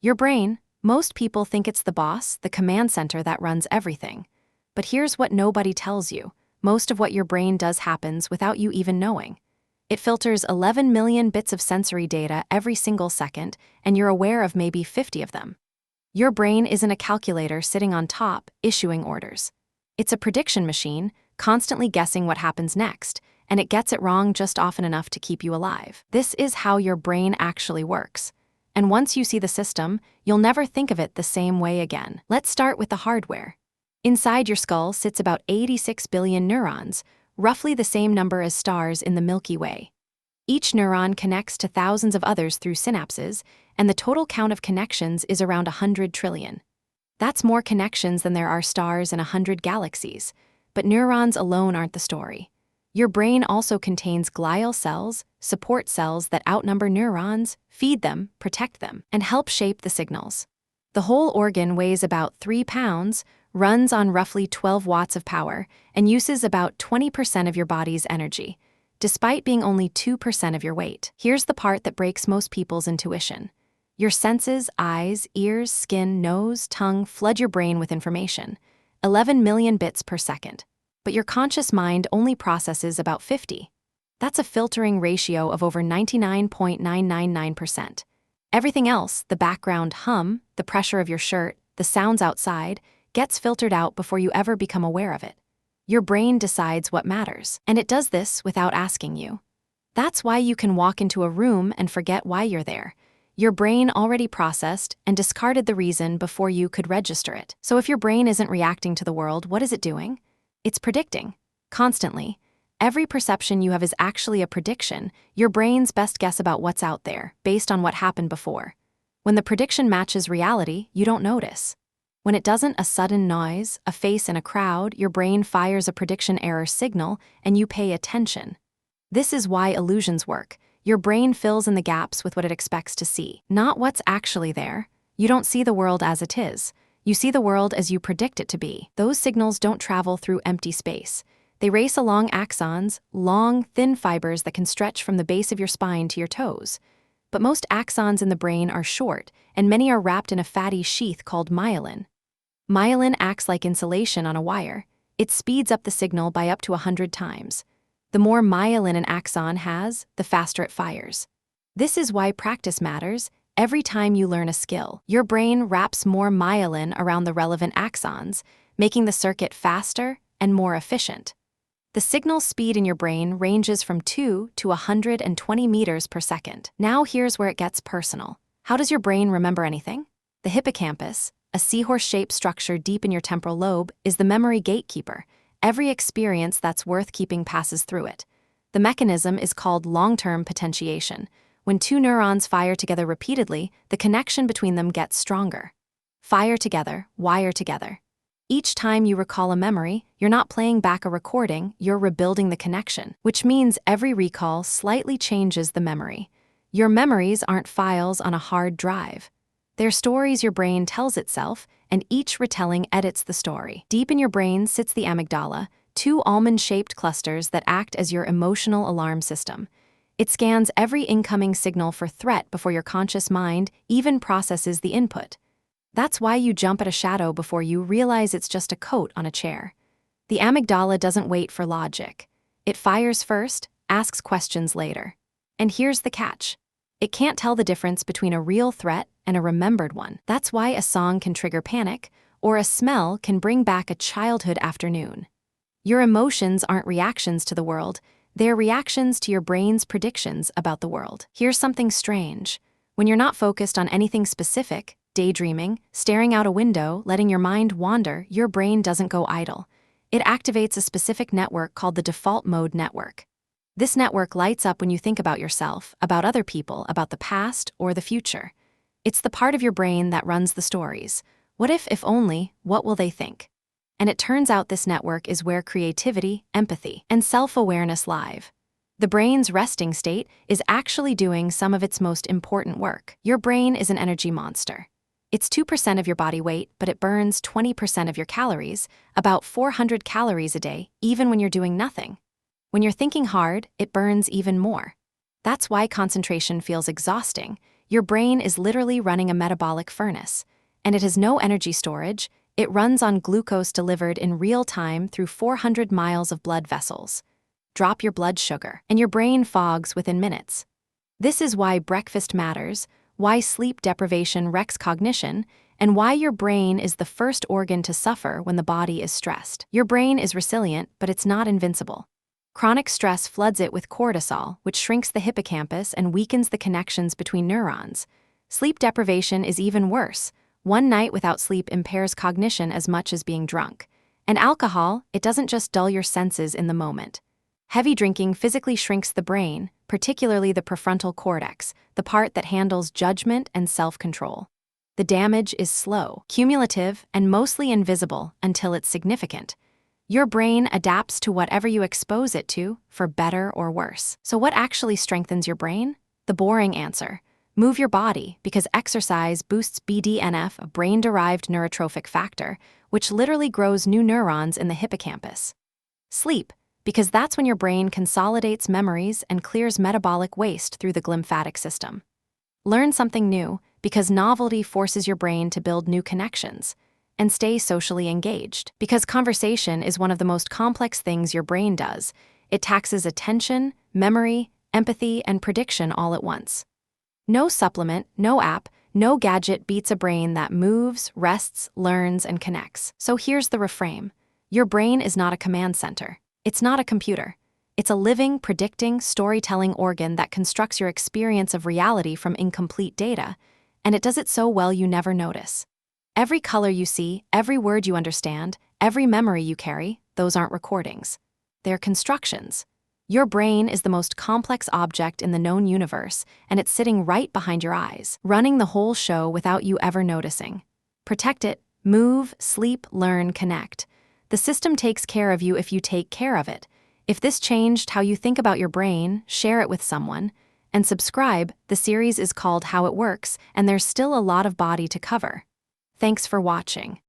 Your brain, most people think it's the boss, the command center that runs everything. But here's what nobody tells you. Most of what your brain does happens without you even knowing. It filters 11 million bits of sensory data every single second, and you're aware of maybe 50 of them. Your brain isn't a calculator sitting on top, issuing orders. It's a prediction machine, constantly guessing what happens next, and it gets it wrong just often enough to keep you alive. This is how your brain actually works. And once you see the system, you'll never think of it the same way again. Let's start with the hardware. Inside your skull sits about 86 billion neurons, roughly the same number as stars in the Milky Way. Each neuron connects to thousands of others through synapses, and the total count of connections is around 100 trillion. That's more connections than there are stars in 100 galaxies. But neurons alone aren't the story. Your brain also contains glial cells, support cells that outnumber neurons, feed them, protect them, and help shape the signals. The whole organ weighs about 3 pounds, runs on roughly 12 watts of power, and uses about 20% of your body's energy, despite being only 2% of your weight. Here's the part that breaks most people's intuition. Your senses, eyes, ears, skin, nose, tongue flood your brain with information, 11 million bits per second. But your conscious mind only processes about 50. That's a filtering ratio of over 99.999%. Everything else, the background hum, the pressure of your shirt, the sounds outside, gets filtered out before you ever become aware of it. Your brain decides what matters, and it does this without asking you. That's why you can walk into a room and forget why you're there. Your brain already processed and discarded the reason before you could register it. So if your brain isn't reacting to the world, what is it doing? It's predicting. Constantly. Every perception you have is actually a prediction, your brain's best guess about what's out there, based on what happened before. When the prediction matches reality, you don't notice. When it doesn't, a sudden noise, a face in a crowd, your brain fires a prediction error signal, and you pay attention. This is why illusions work. Your brain fills in the gaps with what it expects to see, not what's actually there. You don't see the world as it is. You see the world as you predict it to be. Those signals don't travel through empty space. They race along axons, long, thin fibers that can stretch from the base of your spine to your toes. But most axons in the brain are short, and many are wrapped in a fatty sheath called myelin. Myelin acts like insulation on a wire. It speeds up the signal by up to 100 times. The more myelin an axon has, the faster it fires. This is why practice matters. Every time you learn a skill, your brain wraps more myelin around the relevant axons, making the circuit faster and more efficient. The signal speed in your brain ranges from 2 to 120 meters per second. Now here's where it gets personal. How does your brain remember anything? The hippocampus, a seahorse-shaped structure deep in your temporal lobe, is the memory gatekeeper. Every experience that's worth keeping passes through it. The mechanism is called long-term potentiation. When two neurons fire together repeatedly, the connection between them gets stronger. Fire together, wire together. Each time you recall a memory, you're not playing back a recording, you're rebuilding the connection, which means every recall slightly changes the memory. Your memories aren't files on a hard drive. They're stories your brain tells itself, and each retelling edits the story. Deep in your brain sits the amygdala, two almond-shaped clusters that act as your emotional alarm system. It scans every incoming signal for threat before your conscious mind even processes the input. That's why you jump at a shadow before you realize it's just a coat on a chair. The amygdala doesn't wait for logic. It fires first, asks questions later. And here's the catch. It can't tell the difference between a real threat and a remembered one. That's why a song can trigger panic, or a smell can bring back a childhood afternoon. Your emotions aren't reactions to the world, they're reactions to your brain's predictions about the world. Here's something strange. When you're not focused on anything specific, daydreaming, staring out a window, letting your mind wander, your brain doesn't go idle. It activates a specific network called the default mode network. This network lights up when you think about yourself, about other people, about the past, or the future. It's the part of your brain that runs the stories. What if only, what will they think? And it turns out this network is where creativity, empathy, and self-awareness live. The brain's resting state is actually doing some of its most important work. Your brain is an energy monster. It's 2% of your body weight, but it burns 20% of your calories, about 400 calories a day, even when you're doing nothing. When you're thinking hard, it burns even more. That's why concentration feels exhausting. Your brain is literally running a metabolic furnace, and it has no energy storage. It runs on glucose delivered in real time through 400 miles of blood vessels. Drop your blood sugar, and your brain fogs within minutes. This is why breakfast matters, why sleep deprivation wrecks cognition, and why your brain is the first organ to suffer when the body is stressed. Your brain is resilient, but it's not invincible. Chronic stress floods it with cortisol, which shrinks the hippocampus and weakens the connections between neurons. Sleep deprivation is even worse. One night without sleep impairs cognition as much as being drunk. And alcohol, it doesn't just dull your senses in the moment. Heavy drinking physically shrinks the brain, particularly the prefrontal cortex, the part that handles judgment and self-control. The damage is slow, cumulative, and mostly invisible until it's significant. Your brain adapts to whatever you expose it to, for better or worse. So what actually strengthens your brain? The boring answer. Move your body, because exercise boosts BDNF, a brain-derived neurotrophic factor, which literally grows new neurons in the hippocampus. Sleep, because that's when your brain consolidates memories and clears metabolic waste through the glymphatic system. Learn something new, because novelty forces your brain to build new connections. And stay socially engaged, because conversation is one of the most complex things your brain does. It taxes attention, memory, empathy, and prediction all at once. No supplement, no app, no gadget beats a brain that moves, rests, learns, and connects. So here's the reframe. Your brain is not a command center. It's not a computer. It's a living, predicting, storytelling organ that constructs your experience of reality from incomplete data, and it does it so well you never notice. Every color you see, every word you understand, every memory you carry, those aren't recordings. They're constructions. Your brain is the most complex object in the known universe, and it's sitting right behind your eyes, running the whole show without you ever noticing. Protect it, move, sleep, learn, connect. The system takes care of you if you take care of it. If this changed how you think about your brain, share it with someone. And subscribe. The series is called How It Works, and there's still a lot of body to cover. Thanks for watching.